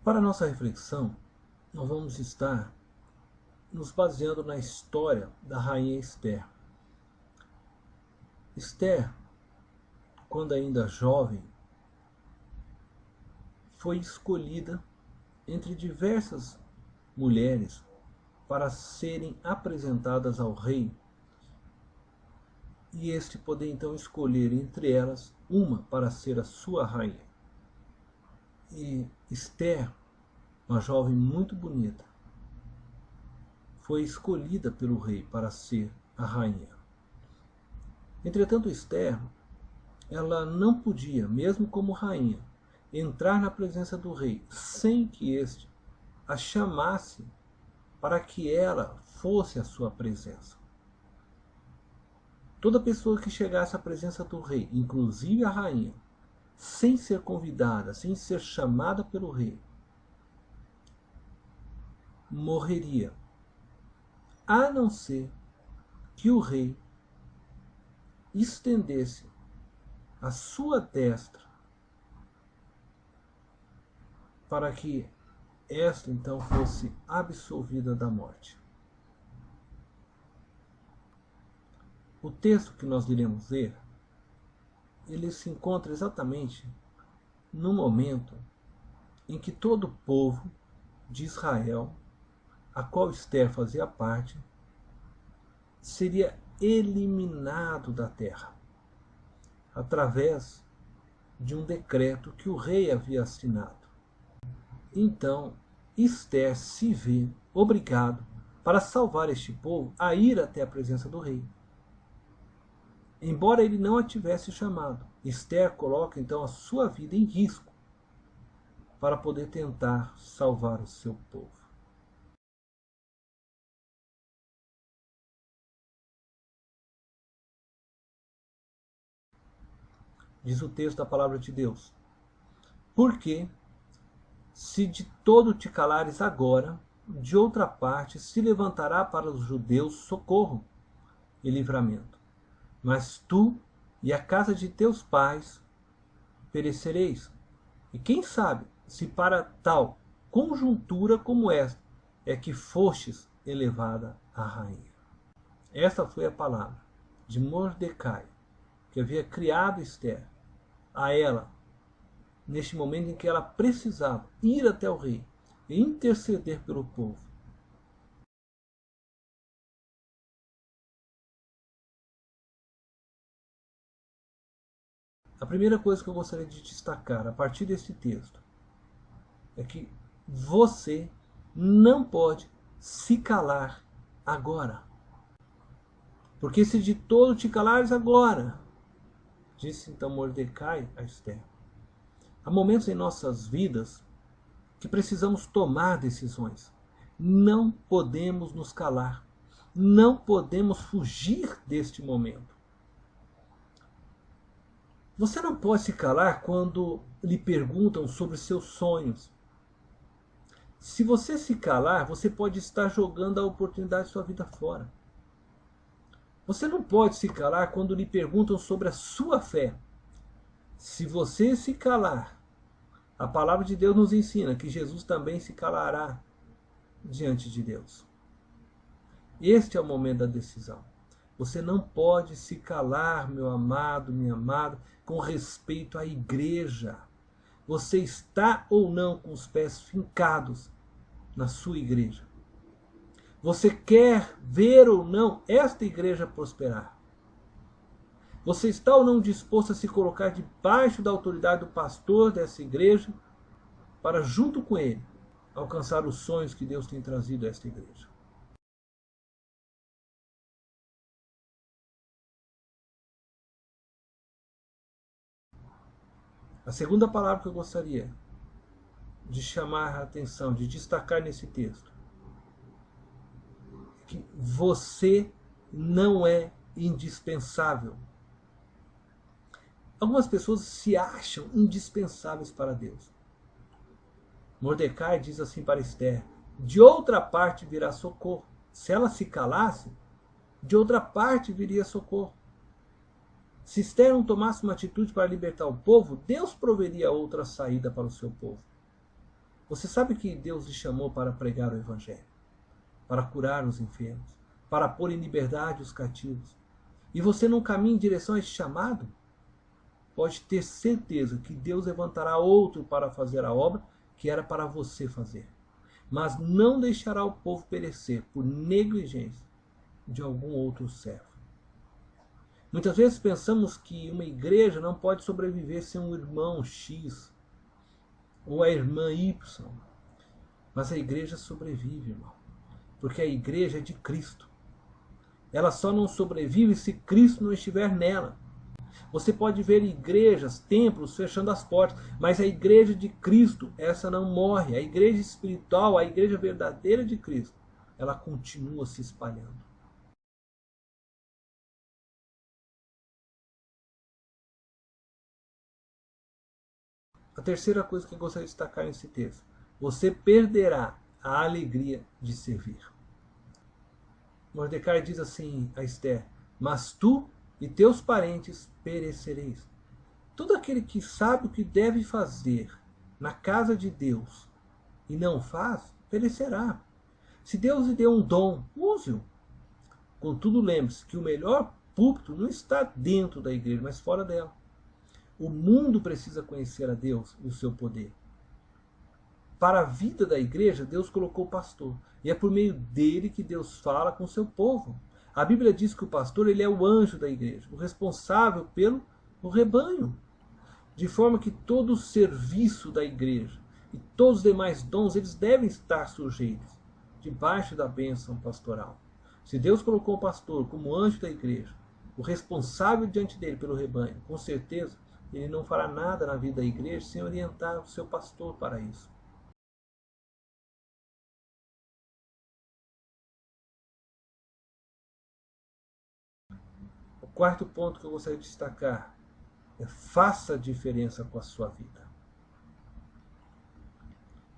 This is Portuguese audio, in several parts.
Para a nossa reflexão, nós vamos estar nos baseando na história da rainha Esther. Esther, quando ainda jovem, foi escolhida entre diversas mulheres para serem apresentadas ao rei e este poder então escolher entre elas uma para ser a sua rainha. E Esther, uma jovem muito bonita, foi escolhida pelo rei para ser a rainha. Entretanto, Esther, ela não podia, mesmo como rainha, entrar na presença do rei sem que este a chamasse para que ela fosse à sua presença. Toda pessoa que chegasse à presença do rei, inclusive a rainha, sem ser convidada, sem ser chamada pelo rei, morreria, a não ser que o rei estendesse a sua destra para que esta então fosse absolvida da morte. O texto que nós iremos ler, ele se encontra exatamente no momento em que todo o povo de Israel, a qual Esther fazia parte, seria eliminado da terra, através de um decreto que o rei havia assinado. Então, Esther se vê obrigado, para salvar este povo, a ir até a presença do rei. Embora ele não a tivesse chamado, Esther coloca então a sua vida em risco para poder tentar salvar o seu povo. Diz o texto da palavra de Deus: porque se de todo te calares agora, de outra parte se levantará para os judeus socorro e livramento. Mas tu e a casa de teus pais perecereis. E quem sabe se para tal conjuntura como esta é que fostes elevada a rainha. Esta foi a palavra de Mordecai, que havia criado Esther, a ela, neste momento em que ela precisava ir até o rei e interceder pelo povo. A primeira coisa que eu gostaria de destacar a partir desse texto é que você não pode se calar agora. Porque se de todo te calares agora, disse então Mordecai a Esther, há momentos em nossas vidas que precisamos tomar decisões. Não podemos nos calar. Não podemos fugir deste momento. Você não pode se calar quando lhe perguntam sobre seus sonhos. Se você se calar, você pode estar jogando a oportunidade de sua vida fora. Você não pode se calar quando lhe perguntam sobre a sua fé. Se você se calar, a palavra de Deus nos ensina que Jesus também se calará diante de Deus. Este é o momento da decisão. Você não pode se calar, meu amado, minha amada, com respeito à igreja. Você está ou não com os pés fincados na sua igreja? Você quer ver ou não esta igreja prosperar? Você está ou não disposto a se colocar debaixo da autoridade do pastor dessa igreja para, junto com ele, alcançar os sonhos que Deus tem trazido a esta igreja? A segunda palavra que eu gostaria de chamar a atenção, de destacar nesse texto, é que você não é indispensável. Algumas pessoas se acham indispensáveis para Deus. Mordecai diz assim para Esther: de outra parte virá socorro. Se ela se calasse, de outra parte viria socorro. Se Esther não tomasse uma atitude para libertar o povo, Deus proveria outra saída para o seu povo. Você sabe que Deus lhe chamou para pregar o Evangelho, para curar os enfermos, para pôr em liberdade os cativos. E você não caminha em direção a esse chamado? Pode ter certeza que Deus levantará outro para fazer a obra que era para você fazer. Mas não deixará o povo perecer por negligência de algum outro servo. Muitas vezes pensamos que uma igreja não pode sobreviver sem um irmão X ou a irmã Y. Mas a igreja sobrevive, irmão. Porque a igreja é de Cristo. Ela só não sobrevive se Cristo não estiver nela. Você pode ver igrejas, templos fechando as portas, mas a igreja de Cristo, essa não morre. A igreja espiritual, a igreja verdadeira de Cristo, ela continua se espalhando. A terceira coisa que eu gostaria de destacar nesse texto: você perderá a alegria de servir. Mordecai diz assim a Esther: mas tu e teus parentes perecereis. Todo aquele que sabe o que deve fazer na casa de Deus e não faz, perecerá. Se Deus lhe deu um dom, use-o. Contudo, lembre-se que o melhor púlpito não está dentro da igreja, mas fora dela. O mundo precisa conhecer a Deus e o seu poder. Para a vida da igreja, Deus colocou o pastor. E é por meio dele que Deus fala com o seu povo. A Bíblia diz que o pastor ele é o anjo da igreja, o responsável pelo rebanho. De forma que todo o serviço da igreja e todos os demais dons, eles devem estar sujeitos debaixo da bênção pastoral. Se Deus colocou o pastor como anjo da igreja, o responsável diante dele pelo rebanho, com certeza ele não fará nada na vida da igreja sem orientar o seu pastor para isso. O quarto ponto que eu gostaria de destacar é: faça a diferença com a sua vida.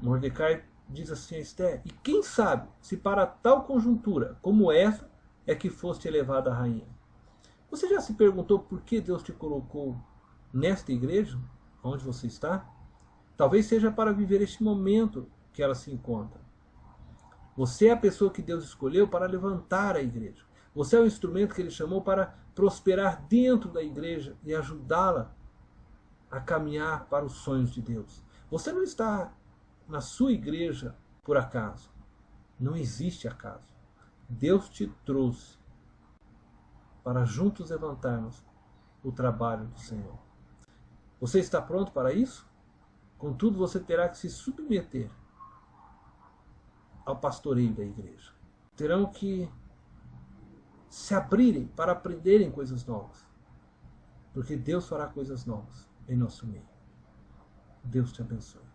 Mordecai diz assim a Esther: e quem sabe se para tal conjuntura como essa é que foste elevada a rainha? Você já se perguntou por que Deus te colocou nesta igreja, onde você está? Talvez seja para viver este momento que ela se encontra. Você é a pessoa que Deus escolheu para levantar a igreja. Você é o instrumento que Ele chamou para prosperar dentro da igreja e ajudá-la a caminhar para os sonhos de Deus. Você não está na sua igreja por acaso. Não existe acaso. Deus te trouxe para juntos levantarmos o trabalho do Senhor. Você está pronto para isso? Contudo, você terá que se submeter ao pastoreio da igreja. Terão que se abrirem para aprenderem coisas novas. Porque Deus fará coisas novas em nosso meio. Deus te abençoe.